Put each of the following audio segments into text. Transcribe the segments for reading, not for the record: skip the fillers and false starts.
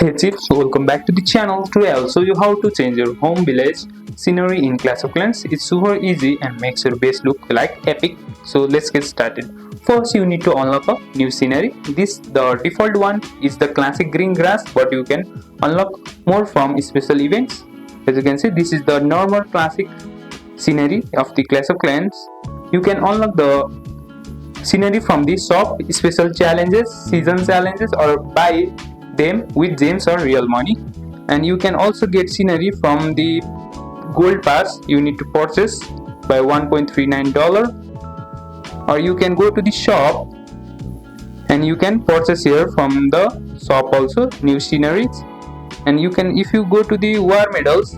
Hey chips, welcome back to the channel. Today I'll show you how to change your home village scenery in Clash of Clans. It's super easy and makes your base look like epic. So let's get started. First you need to unlock a new scenery. The default one is the classic green grass, but you can unlock more from special events. As you can see, this is the normal classic scenery of the Clash of Clans. You can unlock the scenery from the shop, special challenges, season challenges, or buy them with gems or real money. And you can also get scenery from the gold pass. You need to purchase by $1.39, or you can go to the shop and you can purchase here from the shop also new sceneries. And you can, if you go to the war medals,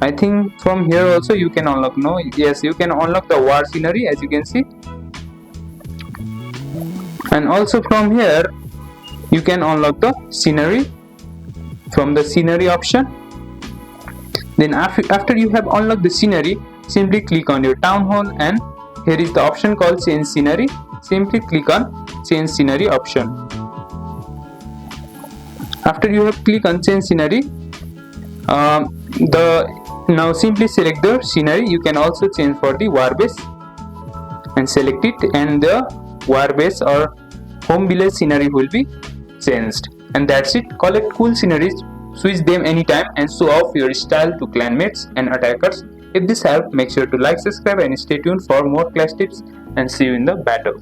I think from here also you can unlock, you can unlock the war scenery, as you can see. And also from here you can unlock the scenery from the scenery option. Then after you have unlocked the scenery, simply click on your town hall, and here is the option called change scenery. Simply click on change scenery option. After you have clicked on change scenery, now simply select the scenery. You can also change for the war base and select it, and the war base or home village scenery will be changed. And that's it. Collect cool sceneries, switch them anytime, and show off your style to clanmates and attackers. If this helped, make sure to like, subscribe, and stay tuned for more clash tips, and see you in the battle.